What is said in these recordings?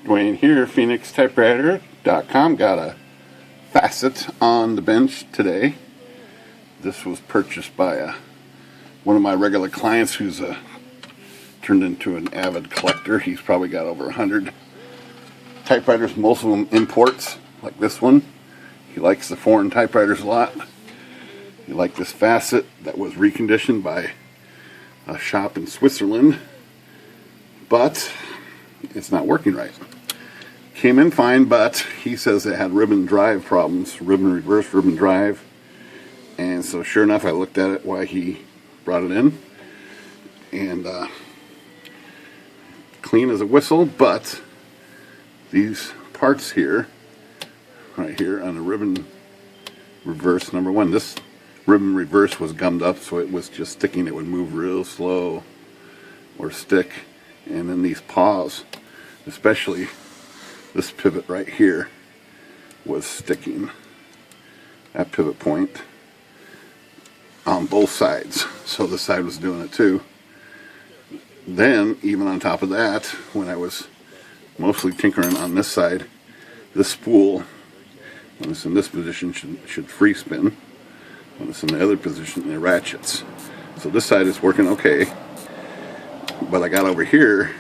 Dwayne here, PhoenixTypewriter.com. Got a Facit on the bench today. This was purchased by one of my regular clients who's turned into an avid collector. He's probably got over 100 typewriters, most of them imports, like this one. He likes the foreign typewriters a lot. He liked this Facit that was reconditioned by a shop in Switzerland, but it's not working right. Came in fine, but he says it had ribbon drive problems, ribbon reverse, ribbon drive. And so sure enough, I looked at it while he brought it in, and clean as a whistle, but these parts here, right here on the ribbon reverse, number one, this ribbon reverse was gummed up, so it was just sticking. It would move real slow or stick. And then these paws, especially this pivot right here, was sticking. That pivot point on both sides, so the side was doing it too. Then, even on top of that, when I was mostly tinkering on this side, this spool, when it's in this position, should free spin. When it's in the other position, it ratchets. So this side is working okay, but I got over here,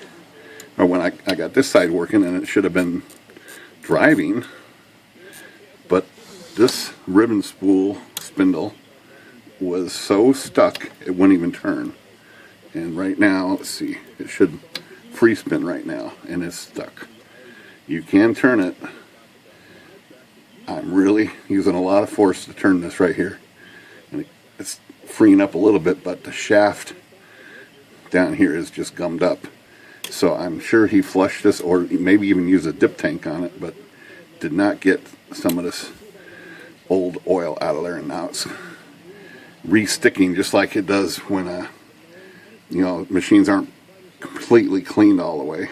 or when I got this side working, and it should have been driving, but this ribbon spool spindle was so stuck it wouldn't even turn. And right now, let's see, it should free spin right now, and it's stuck. You can turn it. I'm really using a lot of force to turn this right here, and it's freeing up a little bit, but the shaft down here is just gummed up. So I'm sure he flushed this, or maybe even used a dip tank on it, but did not get some of this old oil out of there, and now it's re-sticking just like it does when machines aren't completely cleaned all the way.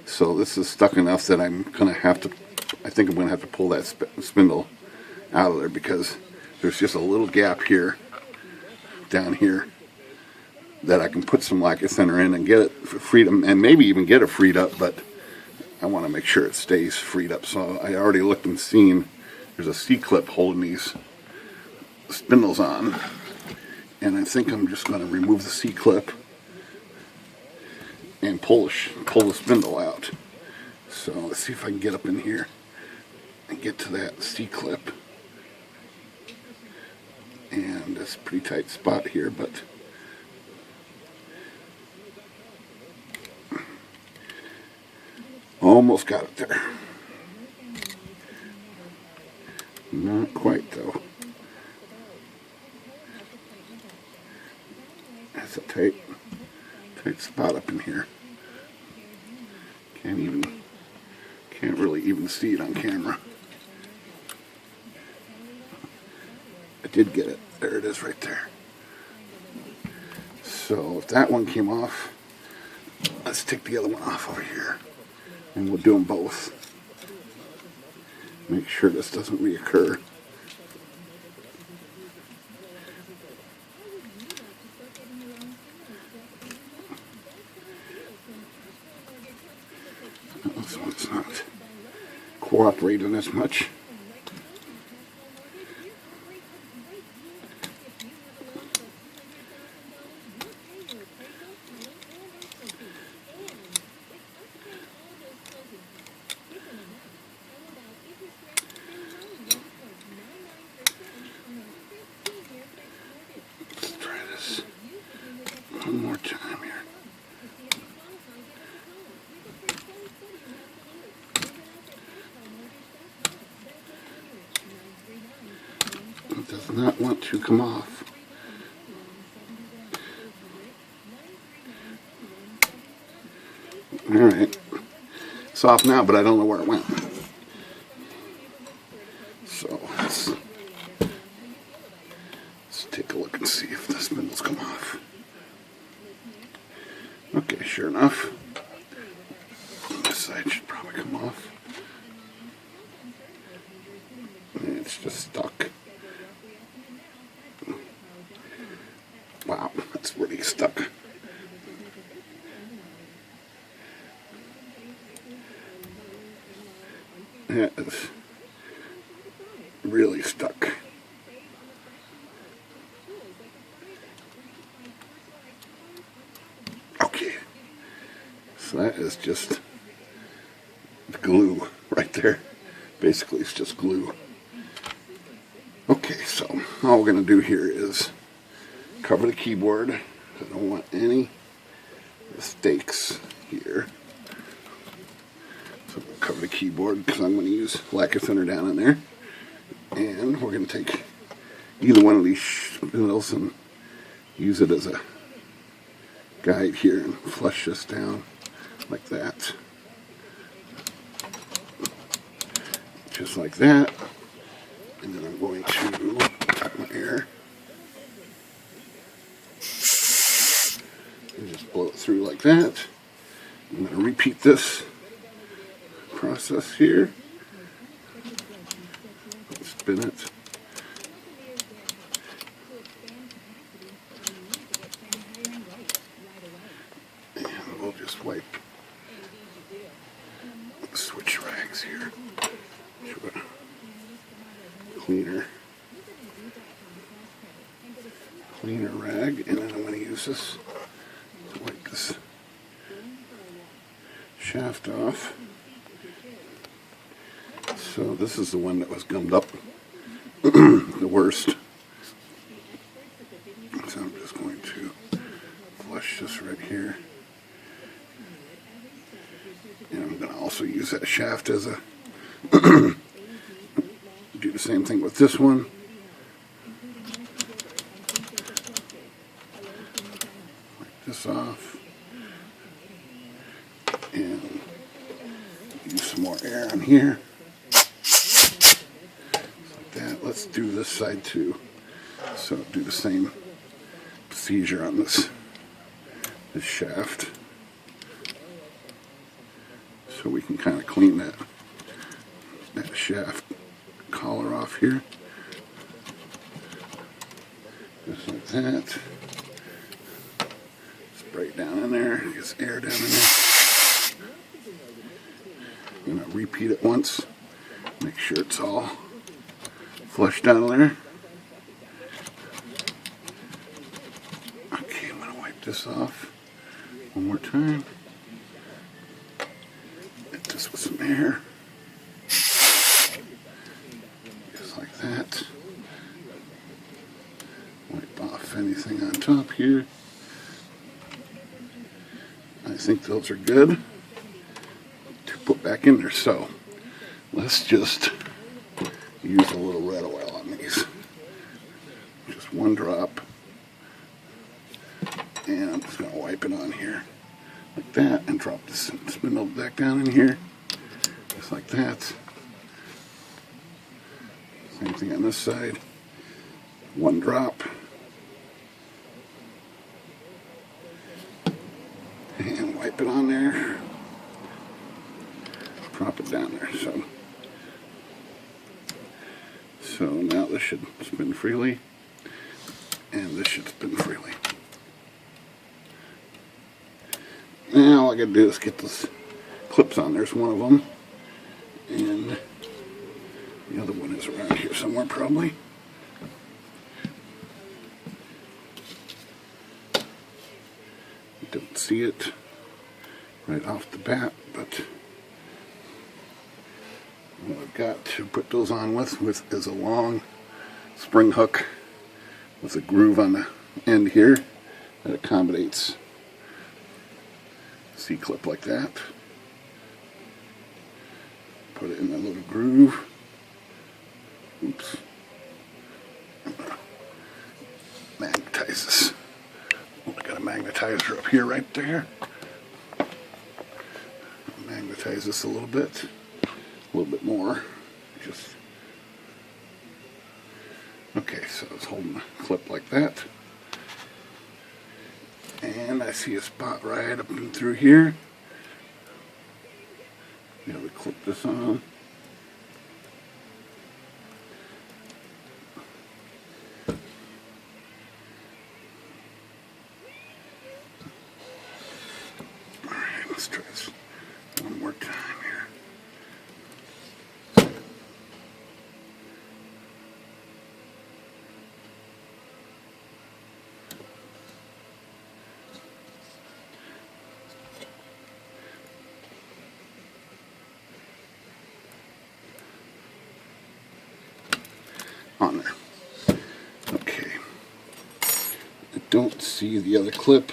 So this is stuck enough that I think I'm going to have to pull that spindle out of there, because there's just a little gap here, down here, that I can put some lacquer center in and get it freed up, and maybe even get it freed up, but I want to make sure it stays freed up. So I already looked and seen there's a C-clip holding these spindles on, and I think I'm just going to remove the C-clip and pull the spindle out. So let's see if I can get up in here and get to that C-clip. And it's a pretty tight spot here, but almost got it there. Not quite though. That's a tight spot up in here. Can't really even see it on camera. I did get it. There it is right there. So if that one came off, let's take the other one off over here, and we'll do them both. Make sure this doesn't reoccur. This one's not cooperating as much. Let's try this one more time here. It does not want to come off. Alright. It's off now, but I don't know where it went. So let's take a look and see if the spindles come off. Okay, sure enough, this side should probably come off. And it's just stuck. Wow, that's really stuck. That is really stuck. Okay, so that is just glue right there. Basically, it's just glue. Okay, so all we're going to do here is cover the keyboard. I don't want any mistakes here. So I'm going to cover the keyboard because I'm going to use lacquer thinner down in there. And we're going to take either one of these spindles and use it as a guide here and flush this down like that. Just like that. And then I'm going to cut my air and just blow it through like that. I'm going to repeat this process here. Spin it. And we'll just wipe switch rags here. Cleaner rag, and then I'm going to use this to wipe this shaft off. So this is the one that was gummed up the worst. So I'm just going to flush this right here. And I'm going to also use that shaft as a do the same thing with this one. Wipe this off. And use some more air on here. Like that. Let's do this side too. So do the same procedure on this shaft. So we can kind of clean that shaft collar off here. Just like that. Spray it down in there. Get air down in there. I'm going to repeat it once. Make sure it's all flushed down there. Okay, I'm going to wipe this off one more time. Hit this with some air. Just like that. Wipe off anything on top here. I think those are good to put back in there. So let's just use a little red oil on these. Just one drop. And I'm just going to wipe it on here like that and drop this spindle back down in here. Just like that. Same thing on this side. One drop. And wipe it on there. Drop it down there. So now this should spin freely. And this should spin freely. Now all I gotta do is get those clips on. There's one of them. And the other one is around here somewhere probably. Don't see it right off the bat, but what I've got to put those on with is a long spring hook with a groove on the end here that accommodates C-clip like that. Put it in that little groove. Oops. Magnetize this. I got a magnetizer up here right there. Magnetize this a little bit more. Just okay. So it's holding the clip like that, and I see a spot right up and through here. Be able to clip this on. Let's try this one more time here. don't see the other clip,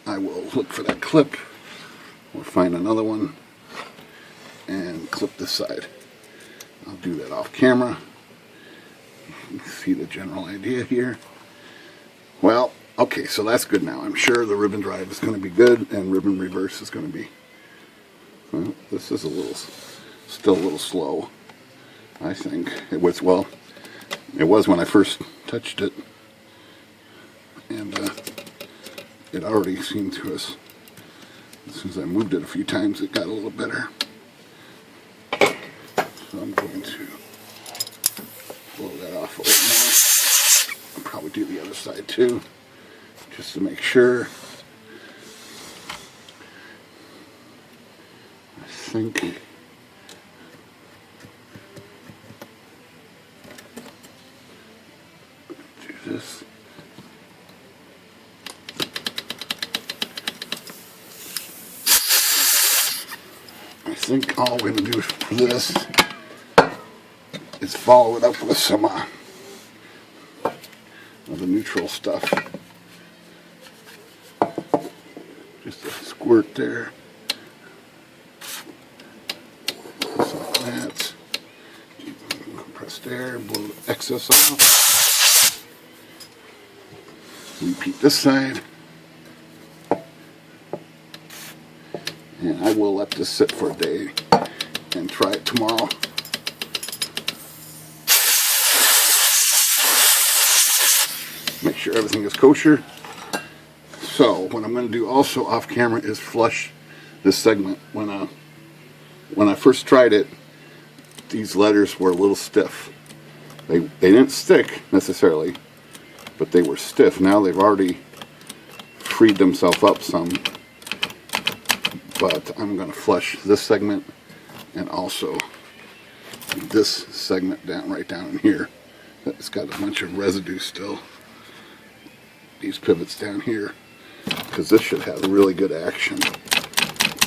I will look for that clip or find another one and clip this side. I'll do that off camera. You can see the general idea here. Well, okay, so that's good now. I'm sure the ribbon drive is going to be good and ribbon reverse is going to be, well, this is still a little slow, I think. It was when I first touched it, and it already seemed to us, as soon as I moved it a few times, it got a little better. So I'm going to blow that off a little more. I'll probably do the other side too, just to make sure. I think do this. I think all we're going to do for this is follow it up with some of the neutral stuff. Just a squirt there. Just like that. Compressed air, blow the excess off. Repeat this side. And I will let this sit for a day and try it tomorrow. Make sure everything is kosher. So what I'm going to do also off camera is flush this segment. When I first tried it, these letters were a little stiff. They didn't stick necessarily, but they were stiff. Now they've already freed themselves up some. But I'm going to flush this segment and also this segment right down in here. It's got a bunch of residue still. These pivots down here, because this should have really good action,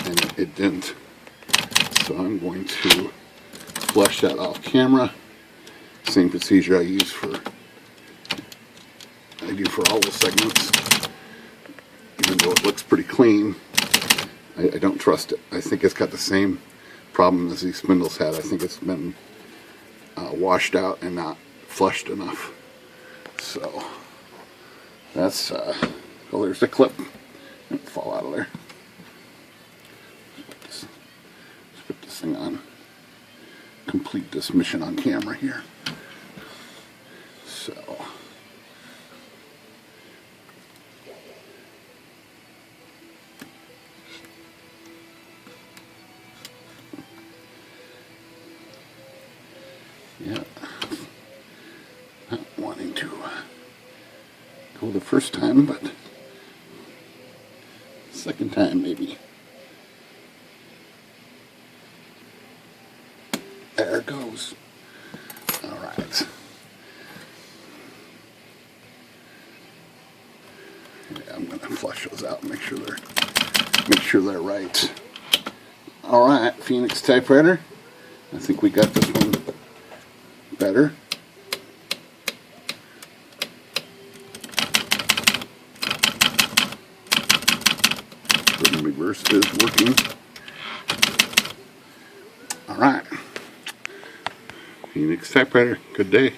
and it didn't. So I'm going to flush that off camera. Same procedure I do for all the segments. Even though it looks pretty clean, I don't trust it. I think it's got the same problem as these spindles had. I think it's been washed out and not flushed enough. So that's, well, there's the clip. Don't fall out of there. Let's put this thing on. Complete this mission on camera here. So, yeah, not wanting to go the first time, but second time maybe. There it goes. All right. Yeah, I'm gonna flush those out and make sure they're right. All right, Phoenix Typewriter. I think we got this one better. The reverse is working. All right. Phoenix Typewriter. Good day.